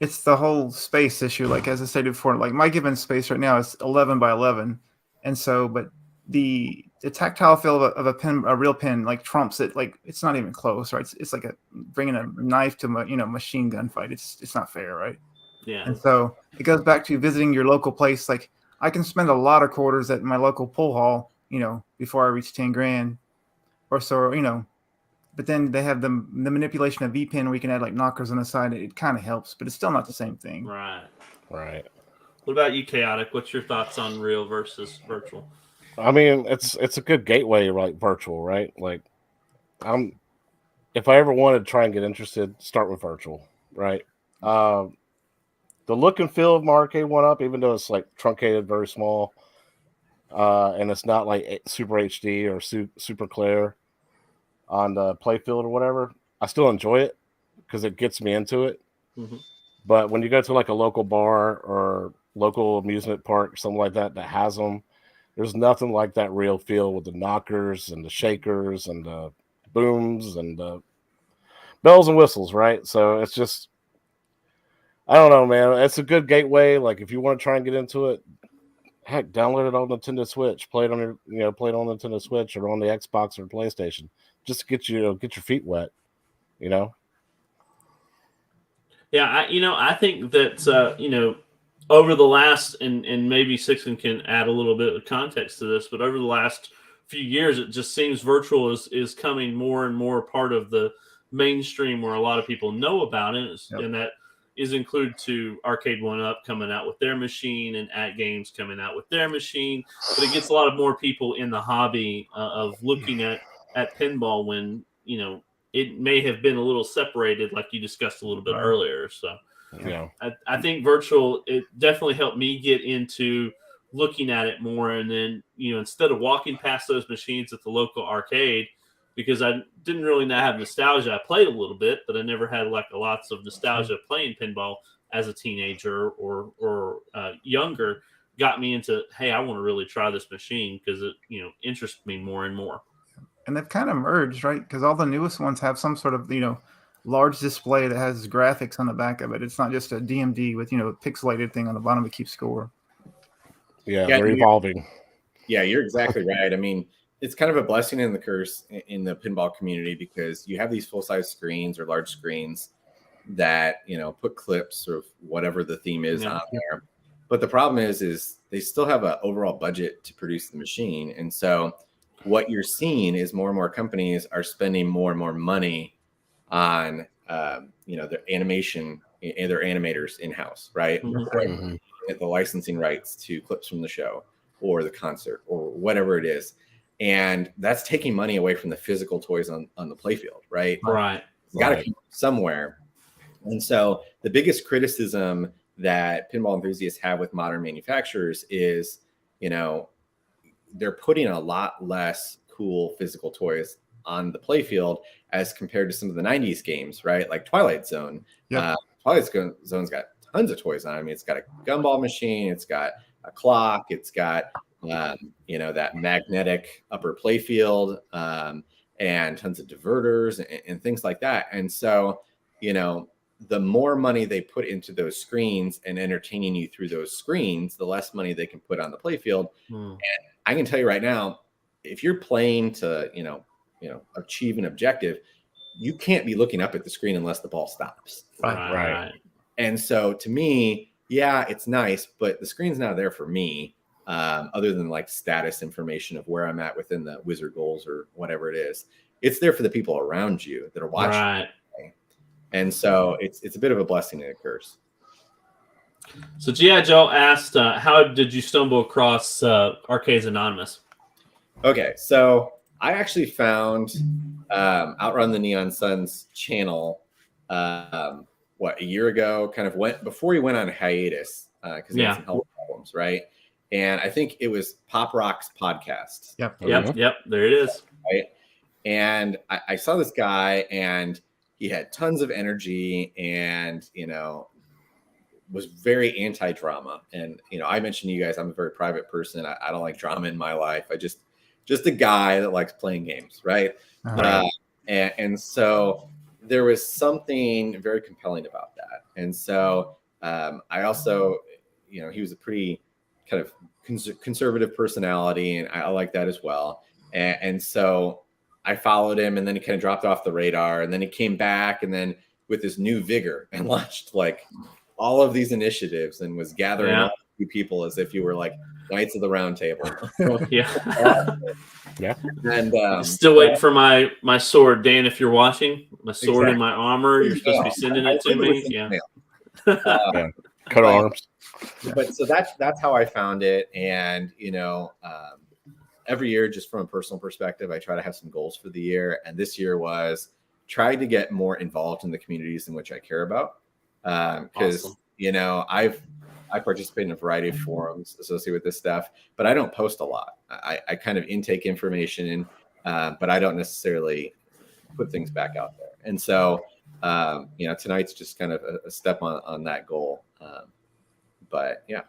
it's the whole space issue. Like, as I stated before, like my given space right now is 11 by 11. And so, but the tactile feel of a real pin, like trumps it. Like it's not even close, right? It's like bringing a knife to machine gun fight. It's not fair, right? Yeah. And so it goes back to visiting your local place. Like I can spend a lot of quarters at my local pool hall, before I reach 10 grand or so, but then they have the manipulation of VPin where you can add like knockers on the side. It kind of helps, but it's still not the same thing. Right. What about you, Chaotic? What's your thoughts on real versus virtual? I mean, it's a good gateway, like virtual, right? Like, if I ever wanted to try and get interested, start with virtual, right? The look and feel of my arcade one up, even though it's like truncated, very small, and it's not like super HD or super clear on the playfield or whatever, I still enjoy it because it gets me into it. Mm-hmm. But when you go to like a local bar or local amusement park, something like that has them, there's nothing like that real feel with the knockers and the shakers and the booms and the bells and whistles, right? So it's just, I don't know, man. It's a good gateway. Like if you want to try and get into it, heck, download it on Nintendo Switch, play it on Nintendo Switch or on the Xbox or PlayStation, just to get your feet wet, Yeah, I think that over the last and maybe Sixxin can add a little bit of context to this, but over the last few years, it just seems virtual is coming more and more part of the mainstream where a lot of people know about it, Yep. and that is included to Arcade 1-Up coming out with their machine and ATGames coming out with their machine. But it gets a lot of more people in the hobby of looking at pinball when, you know, it may have been a little separated, like you discussed a little bit earlier. So Yeah. I think virtual, it definitely helped me get into looking at it more. And then, you know, instead of walking past those machines at the local arcade, because I didn't really have nostalgia. I played a little bit, but I never had like lots of nostalgia playing pinball as a teenager or younger. Got me into, hey, I want to really try this machine because it, you know, interests me more and more. And they've kind of merged, right? Because all the newest ones have some sort of, you know, large display that has graphics on the back of it. It's not just a DMD with, you know, a pixelated thing on the bottom to keep score. Yeah, they're evolving. Yeah, you're exactly right. I mean, it's kind of a blessing and the curse in the pinball community because you have these full-size screens or large screens that, you know, put clips of whatever the theme is on there. But the problem is they still have an overall budget to produce the machine. And so what you're seeing is more and more companies are spending more and more money on, you know, their animation and their animators in-house, right? Mhm. The licensing rights to clips from the show or the concert or whatever it is. And that's taking money away from the physical toys on the playfield, right? Right. It's got to come somewhere. And so the biggest criticism that pinball enthusiasts have with modern manufacturers is, you know, they're putting a lot less cool physical toys on the playfield as compared to some of the 90s games, right? Like Twilight Zone. Yep. Twilight Zone's got tons of toys on it. I mean, it's got a gumball machine, it's got a clock, it's got you know, that magnetic upper playfield, and tons of diverters and things like that. And so, you know, the more money they put into those screens and entertaining you through those screens, the less money they can put on the playfield. And I can tell you right now, if you're playing to, you know, achieve an objective, you can't be looking up at the screen unless the ball stops. Right. And so to me, yeah, it's nice, but the screen's not there for me. Other than like status information of where I'm at within the wizard goals or whatever it is. It's there for the people around you that are watching. Right. And so it's a bit of a blessing and a curse. So G.I. Joe asked, how did you stumble across Arcades Anonymous? Okay, so I actually found Outrun the Neon Suns channel a year ago, kind of before he went on hiatus because he had some health problems, right? And I think it was Pop Rock's podcast. Yep. There it is. Right. And I saw this guy, and he had tons of energy, and you know, was very anti-drama. And you know, I mentioned to you guys, I'm a very private person. I don't like drama in my life. I just a guy that likes playing games, right? And so there was something very compelling about that. And so I also, you know, he was a pretty kind of conservative personality, and I like that as well. And so I followed him, and then he kind of dropped off the radar, and then he came back, and then with this new vigor and launched like all of these initiatives and was gathering all you people as if you were like Knights of the Round Table. And still waiting for my sword, Dan. If you're watching, my sword and my armor, you're supposed to be sending it to me. Cut arms. But so that's how I found it. And you know, every year, just from a personal perspective, I try to have some goals for the year. And this year was try to get more involved in the communities in which I care about. Because you know, I participate in a variety of forums associated with this stuff, but I don't post a lot. I kind of intake information, but I don't necessarily put things back out there. And so, you know, tonight's just kind of a step on that goal. But yeah.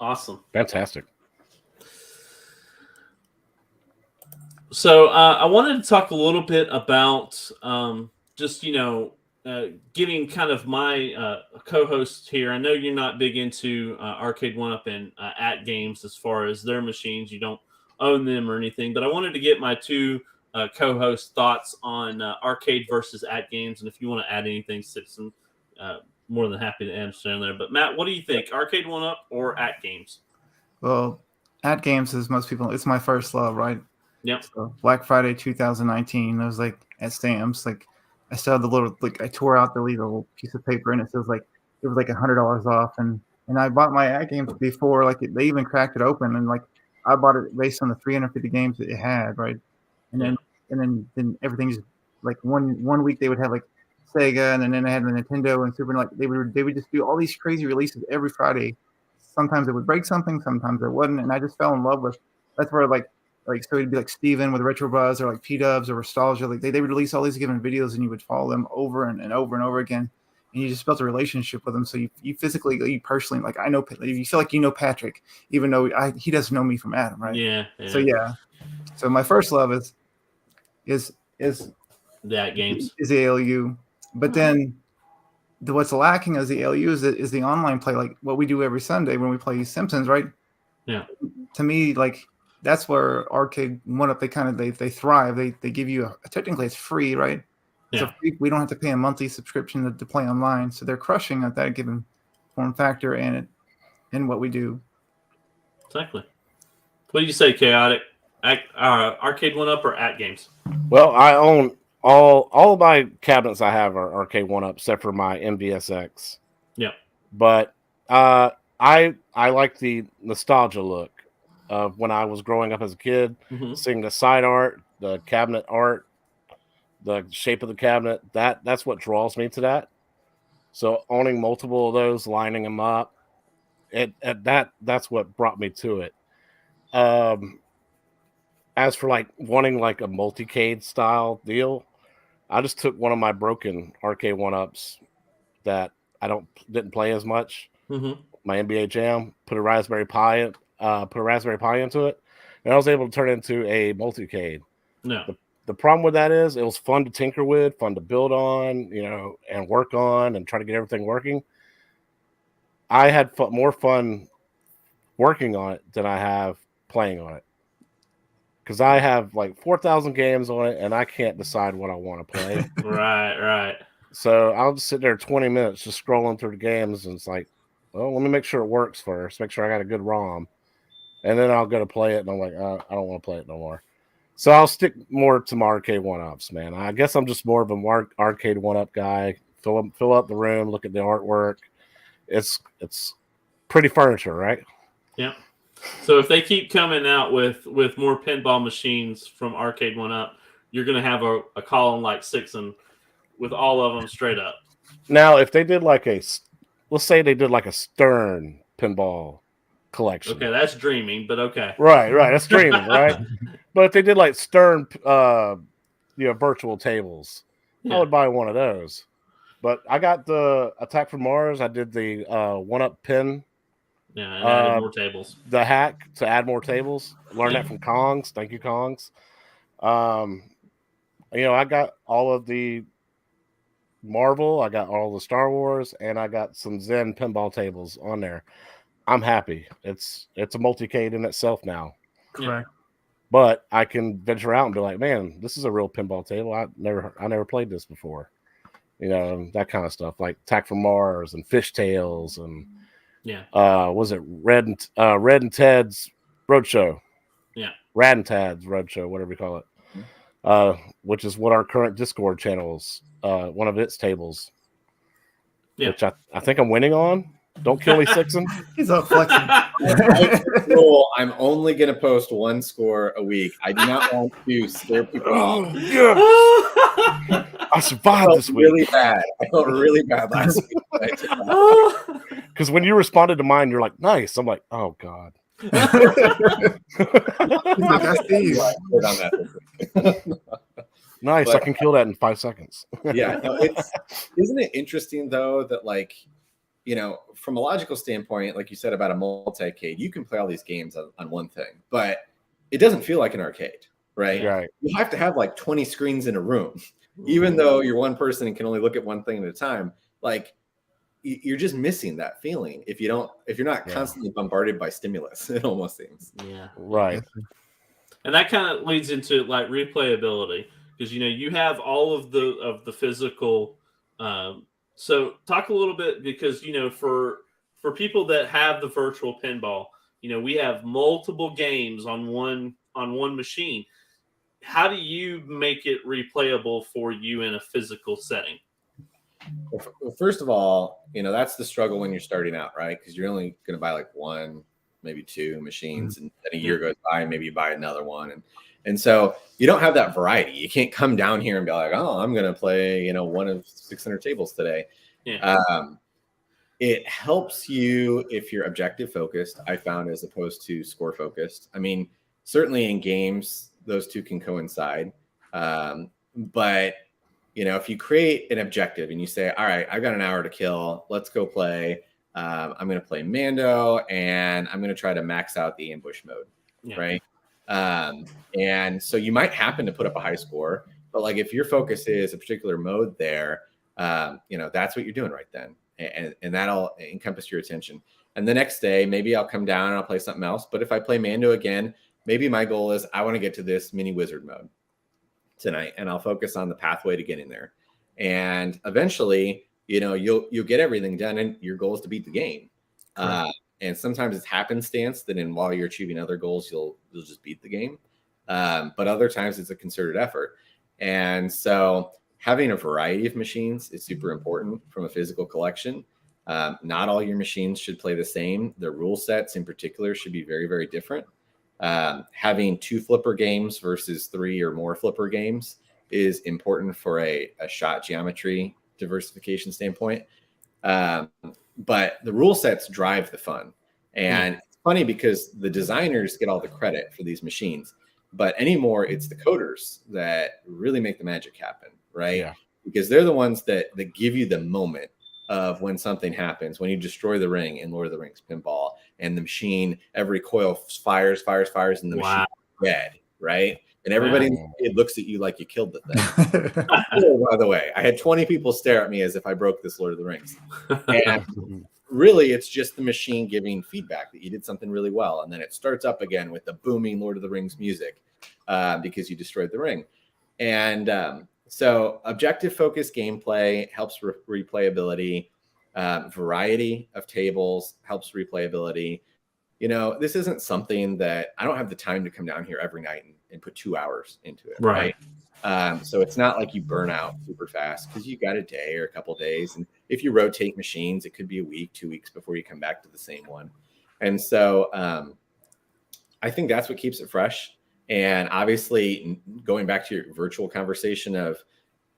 Awesome. Fantastic. So I wanted to talk a little bit about just, you know, getting kind of my co-host here. I know you're not big into Arcade 1-Up and ATGames as far as their machines. You don't own them or anything, but I wanted to get my two co-host thoughts on Arcade versus ATGames. And if you want to add anything, Sixxin, more than happy to answer in there. But Matt, what do you think? Arcade 1-Up or ATGames? Well, ATGames is most people. It's my first love, right? Yep. So Black Friday 2019. I was like at Sam's, like I saw the little I tore out the little piece of paper and it says it was like $100 off, and I bought my ATGames before they even cracked it open, and I bought it based on the 350 games that it had, right? And then everything just one week they would have Sega, and then they had the Nintendo and Super. They would just do all these crazy releases every Friday. Sometimes it would break something, sometimes it wouldn't, and I just fell in love with. That's where so it'd be Steven with Retro Buzz or P-Dubs or Nostalgia. They would release all these given videos, and you would follow them over and over and over again, and you just built a relationship with them. So you physically, you personally, I know, you feel like you know Patrick, even though he doesn't know me from Adam, right? Yeah. So my first love is that games is the ALU, but then what's lacking is the ALU is the online play, what we do every Sunday when we play Simpsons, right? Yeah. To me, that's where Arcade 1-Up they thrive. They give you technically it's free, right? Yeah. So we don't have to pay a monthly subscription to play online. So they're crushing at that given form factor and what we do. Exactly. What do you say, Chaotic? Arcade 1-Up or ATGames? Well, I own all of my cabinets. I have are Arcade 1-Up, except for my MVSX. Yeah. But I like the nostalgia look of when I was growing up as a kid, seeing the side art, the cabinet art, the shape of the cabinet. That's what draws me to that. So owning multiple of those, lining them up, that's what brought me to it. As for wanting a multicade style deal, I just took one of my broken Arcade 1-Ups that I didn't play as much. My NBA Jam, put a Raspberry Pi into it, and I was able to turn it into a multicade. No. The problem with that is it was fun to tinker with, fun to build on, and work on and try to get everything working. I had more fun working on it than I have playing on it. Because I have 4,000 games on it, and I can't decide what I want to play. Right. So I'll just sit there 20 minutes just scrolling through the games, and it's well, let me make sure it works first. Make sure I got a good ROM. And then I'll go to play it, and I'm I don't want to play it no more. So I'll stick more to my Arcade 1-Ups, man. I guess I'm just more of an Arcade 1-Up guy. Fill up the room, look at the artwork. It's pretty furniture, right? Yeah. So if they keep coming out with more pinball machines from Arcade 1-Up, you're going to have a column like Sixxin with all of them straight up. Now, if they did let's say they did a Stern pinball collection. Okay, that's dreaming, but okay. Right, that's dreaming, right? But if they did Stern, virtual tables, I would buy one of those. But I got the Attack from Mars. I did the 1-Up pin. Yeah, and added more tables. The hack to add more tables. Learned that from Kongs. Thank you, Kongs. I got all of the Marvel. I got all the Star Wars, and I got some Zen pinball tables on there. I'm happy. It's a multicade in itself now. Correct. But I can venture out and be man, this is a real pinball table. I never played this before. That kind of stuff, like Attack from Mars and Fishtails and was it Red and Ted's Roadshow? Yeah. Rad and Ted's Roadshow, whatever you call it. Which is what our current Discord channel is, one of its tables. Yeah. Which I think I'm winning on. Don't kill me, Sixxin. He's up flexing. I'm only going to post one score a week. I do not want to scare people off. Yeah. I survived this week. Really bad. I felt really bad last week. Because when you responded to mine, you're nice. I'm oh, God. Nice. But I can kill that in 5 seconds. Yeah. No, isn't it interesting, though, that from a logical standpoint, like you said about a multi-cade, you can play all these games on one thing, but it doesn't feel like an arcade, right? Right. You have to have 20 screens in a room, even though you're one person and can only look at one thing at a time. You're just missing that feeling if you're not constantly bombarded by stimulus. It almost seems. Yeah. Right. And that kind of leads into replayability, because you have all of the physical. So talk a little bit, because for people that have the virtual pinball, we have multiple games on one machine. how do you make it replayable for you in a physical setting? Well, first of all, that's the struggle when you're starting out, right? Because you're only going to buy like one, maybe two machines, and then a year goes by, and maybe you buy another one, and so you don't have that variety. You can't come down here and be like, oh, I'm going to play, one of 600 tables today. Yeah. It helps you if you're objective focused, I found, as opposed to score focused. I mean, certainly in games, those two can coincide. But, if you create an objective and you say, all right, I've got an hour to kill, let's go play. I'm going to play Mando, and I'm going to try to max out the ambush mode, right? And so you might happen to put up a high score, but like if your focus is a particular mode there, that's what you're doing right then. And that'll encompass your attention. And the next day, maybe I'll come down and I'll play something else. But if I play Mando again, maybe my goal is I want to get to this mini wizard mode tonight, and I'll focus on the pathway to getting there. And eventually, you'll get everything done, and your goal is to beat the game. And sometimes it's happenstance that while you're achieving other goals, you'll just beat the game. But other times it's a concerted effort. And so having a variety of machines is super important from a physical collection. Not all your machines should play the same. The rule sets in particular should be very, very different. Having 2 flipper games versus 3 or more flipper games is important for a shot geometry diversification standpoint. But the rule sets drive the fun. And it's funny because the designers get all the credit for these machines, but anymore it's the coders that really make the magic happen, right? Yeah. Because they're the ones that give you the moment of when something happens, when you destroy the ring in Lord of the Rings Pinball, and the machine, every coil fires, and the machine is dead, right? And everybody it looks at you like you killed the thing. By the way, I had 20 people stare at me as if I broke this Lord of the Rings. And really, it's just the machine giving feedback that you did something really well. And then it starts up again with the booming Lord of the Rings music because you destroyed the ring. And so objective focused gameplay helps replayability. Variety of tables helps replayability. This isn't something that I don't have the time to come down here every night and put 2 hours into it. Right. So it's not like you burn out super fast because you got a day or a couple of days. And if you rotate machines, it could be a week, 2 weeks before you come back to the same one. And so I think that's what keeps it fresh. And obviously, going back to your virtual conversation of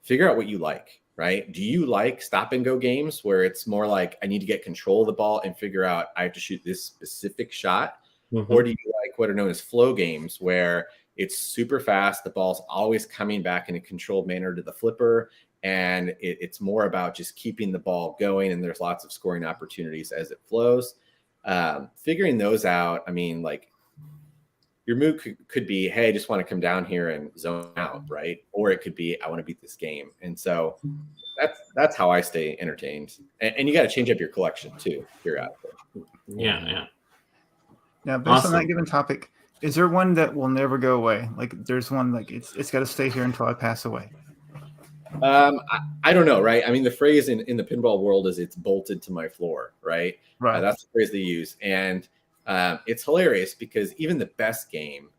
figure out what you like, right? Do you like stop and go games where it's more like I need to get control of the ball and figure out I have to shoot this specific shot? Or do you like what are known as flow games where it's super fast, the ball's always coming back in a controlled manner to the flipper, and it's more about just keeping the ball going, and there's lots of scoring opportunities as it flows. Figuring those out, I mean, like, your mood could be, hey, I just want to come down here and zone out, right? Or it could be, I want to beat this game. And so that's how I stay entertained. And you got to change up your collection too, periodically. Yeah. Based on that given topic, is there one that will never go away? Like there's one like it's got to stay here until I pass away. I don't know, right? I mean, the phrase in the pinball world is it's bolted to my floor, right? Right. That's the phrase they use. And it's hilarious because even the best game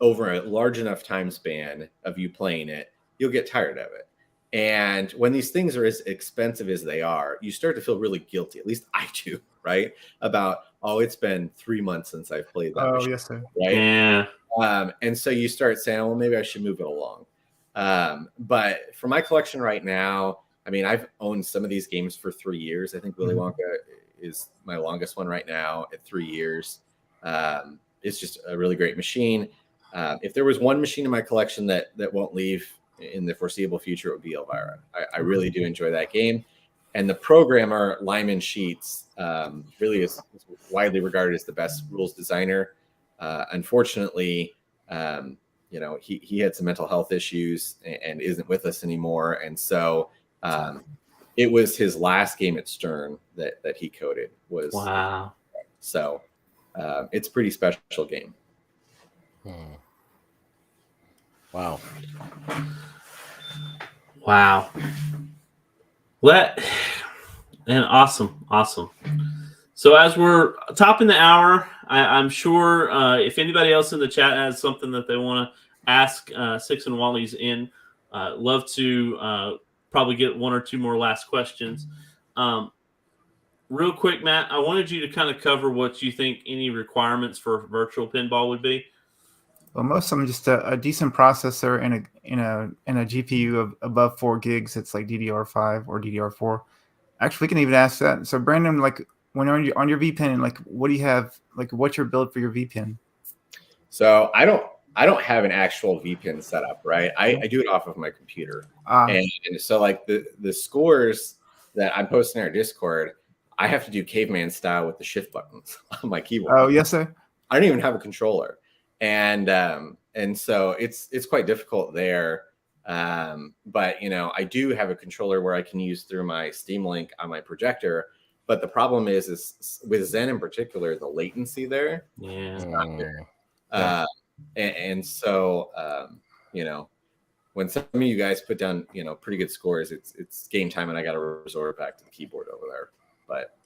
over a large enough time span of you playing it, you'll get tired of it. And when these things are as expensive as they are, you start to feel really guilty. At least I do, right? About, it's been 3 months since I've played that. Oh, yes, sir. Right? Yeah. And so you start saying, well, maybe I should move it along. But for my collection right now, I mean, I've owned some of these games for 3 years. I think Willy Wonka is my longest one right now at 3 years. It's just a really great machine. If there was one machine in my collection that won't leave in the foreseeable future, it would be Elvira. I really do enjoy that game. And the programmer, Lyman Sheets, really is widely regarded as the best rules designer. Unfortunately, he had some mental health issues and isn't with us anymore. And so it was his last game at Stern that he coded. Wow. So it's a pretty special game. Wow. And awesome. So as we're topping the hour, I'm sure if anybody else in the chat has something that they want to ask Sixxin while he's in. Love to probably get one or two more last questions. Real quick, Matt, I wanted you to kind of cover what you think any requirements for virtual pinball would be. Well, most of them just a decent processor and a GPU of above 4 gigs. It's like DDR5 or DDR4. Actually, we can even ask that. So, Brandon, like when on your VPin, like what do you have? Like, what's your build for your VPin? So I don't have an actual VPin setup, right? I do it off of my computer, and so like the scores that I'm posting in our Discord, I have to do caveman style with the shift buttons on my keyboard. Oh, yes, sir. I don't even have a controller, and so it's quite difficult there. But I do have a controller where I can use through my Steam Link on my projector. But the problem is with Zen in particular, the latency there. Yeah. Is not there. And so when some of you guys put down pretty good scores, it's game time, and I got to resort back to the keyboard over there. But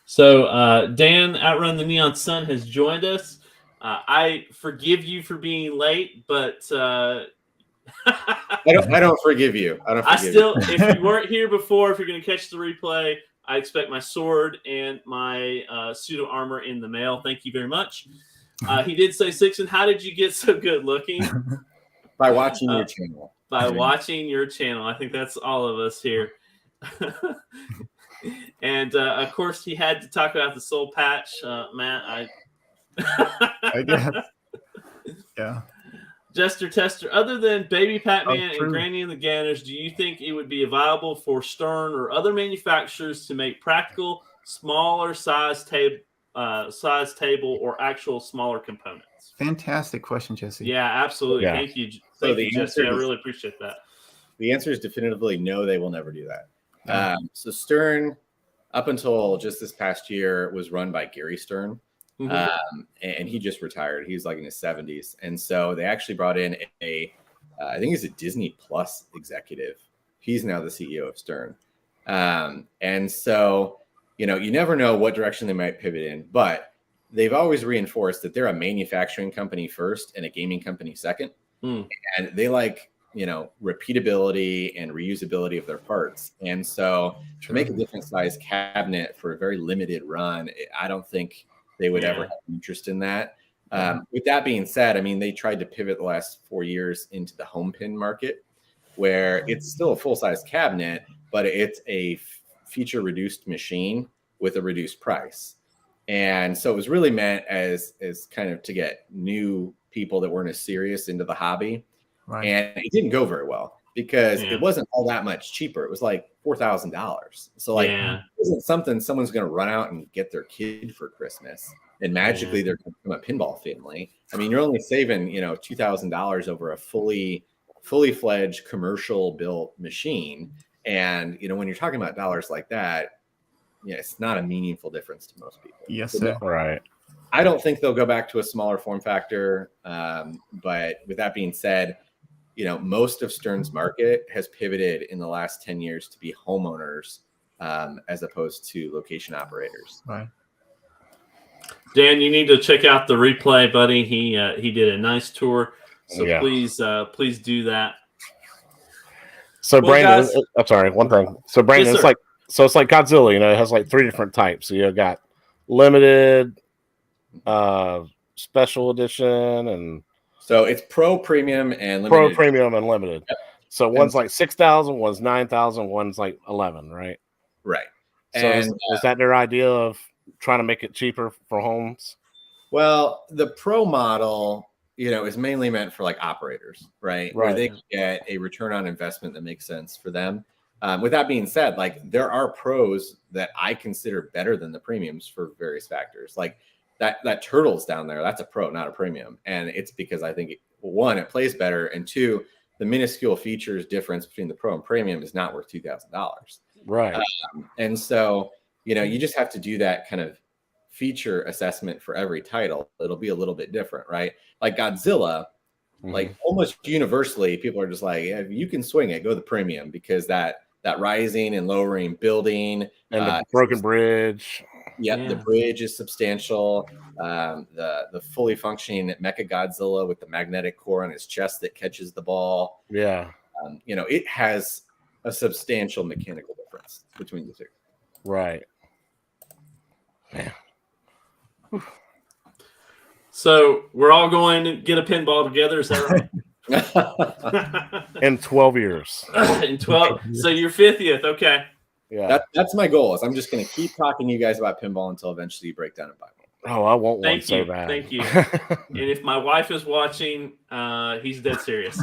so Dan, Outrun the Neon Sun, has joined us. I forgive you for being late, but I don't forgive you. If you weren't here before, if you're going to catch the replay, I expect my sword and my pseudo armor in the mail. Thank you very much. He did say, Sixxin, how did you get so good looking? By watching your channel. Watching your channel. I think that's all of us here. And of course, he had to talk about the soul patch, Matt. I guess. Yeah. Jester Tester, other than Baby Pac-Man and Granny and the Ganners, do you think it would be viable for Stern or other manufacturers to make practical, smaller size table or actual smaller components? Fantastic question, Jesse. Yeah, absolutely. Yeah. Thank you. Thank you, Jesse. I really appreciate that. The answer is definitively no, they will never do that. So Stern, up until just this past year, was run by Gary Stern. And he just retired. He's like in his 70s. And so they actually brought in I think he's a Disney Plus executive. He's now the CEO of Stern. And so, you never know what direction they might pivot in, but they've always reinforced that they're a manufacturing company first and a gaming company second. And they like, repeatability and reusability of their parts. And so to make a different size cabinet for a very limited run, I don't think they would ever have interest in that. With that being said, I mean, they tried to pivot the last 4 years into the home pin market, where it's still a full-size cabinet, but it's a feature reduced machine with a reduced price. And so it was really meant as kind of to get new people that weren't as serious into the hobby. Right. And it didn't go very well because it wasn't all that much cheaper. It was like $4,000. So it wasn't something someone's going to run out and get their kid for Christmas and magically they're going to become a pinball family. I mean, you're only saving, $2,000 over a fully fledged commercial built machine. And, when you're talking about dollars like that, it's not a meaningful difference to most people. Yes, sir. Right. I don't think they'll go back to a smaller form factor. But with that being said, most of Stern's market has pivoted in the last 10 years to be homeowners as opposed to location operators. Right. Dan, you need to check out the replay, buddy. He did a nice tour. So please do that. So Brandon, guys, I'm sorry, one thing. So Brandon, it's like Godzilla, it has like 3 different types. So you got limited, special edition, and so it's Pro, Premium, and Limited. Pro, Premium, and Limited. Yep. So one's like 6,000, one's 9,000, one's like 11, right? Right. So is that their idea of trying to make it cheaper for homes? Well, the Pro model, is mainly meant for like operators, right? Where they can get a return on investment that makes sense for them. With that being said, like there are pros that I consider better than the premiums for various factors. Like that turtle's down there, that's a pro, not a premium. And it's because I think, one, it plays better. And 2, the minuscule features difference between the pro and premium is not worth $2,000. Right. And so, you just have to do that kind of feature assessment for every title. It'll be a little bit different, right? Like Godzilla, like almost universally, people are just like, if you can swing it, go the premium because that rising and lowering building and the broken bridge. Yep, the bridge is substantial. The fully functioning Mecha Godzilla with the magnetic core on his chest that catches the ball. Yeah. It has a substantial mechanical difference between the two. Right. Man. So we're all going to get a pinball together. Is that right? In 12 years. In 12. So you're 50th. Okay. Yeah. That's my goal. Is I'm just going to keep talking to you guys about pinball until eventually you break down and buy one. Oh, I want one Thank so you. bad. Thank you. And if my wife is watching, he's dead serious.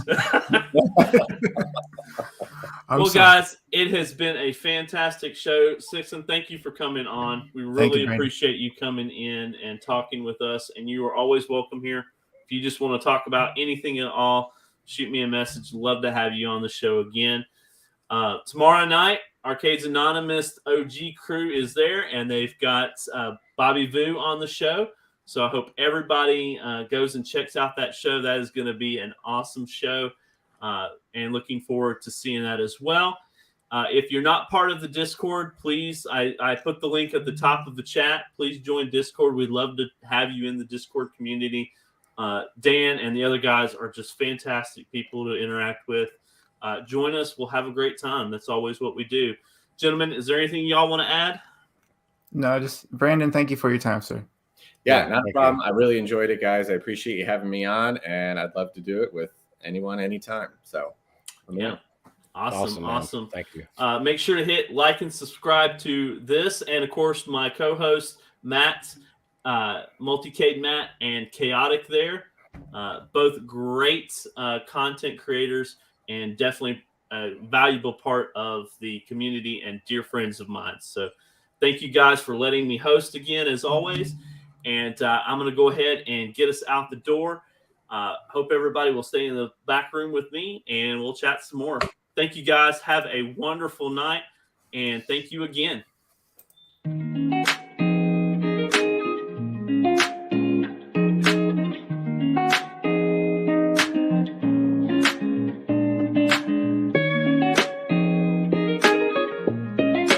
Well, guys, it has been a fantastic show. Sixxin, thank you for coming on. We really appreciate you coming in and talking with us. And you are always welcome here. If you just want to talk about anything at all, shoot me a message. Love to have you on the show again. Tomorrow night, Arcades Anonymous OG crew is there, and they've got Bobby Vu on the show. So I hope everybody goes and checks out that show. That is going to be an awesome show, and looking forward to seeing that as well. If you're not part of the Discord, please, I put the link at the top of the chat. Please join Discord. We'd love to have you in the Discord community. Dan and the other guys are just fantastic people to interact with. Join us. We'll have a great time. That's always what we do. Gentlemen, is there anything y'all want to add? No, just Brandon, thank you for your time, sir. Yeah, not a problem. I really enjoyed it, guys. I appreciate you having me on, and I'd love to do it with anyone, anytime. So, Awesome. Thank you. Make sure to hit like and subscribe to this, and of course, my co-host Matt, Multicade Matt, and Chaotic there. Both great content creators, and definitely a valuable part of the community and dear friends of mine. So thank you guys for letting me host again, as always. And I'm going to go ahead and get us out the door. Hope everybody will stay in the back room with me, and we'll chat some more. Thank you guys. Have a wonderful night, and thank you again.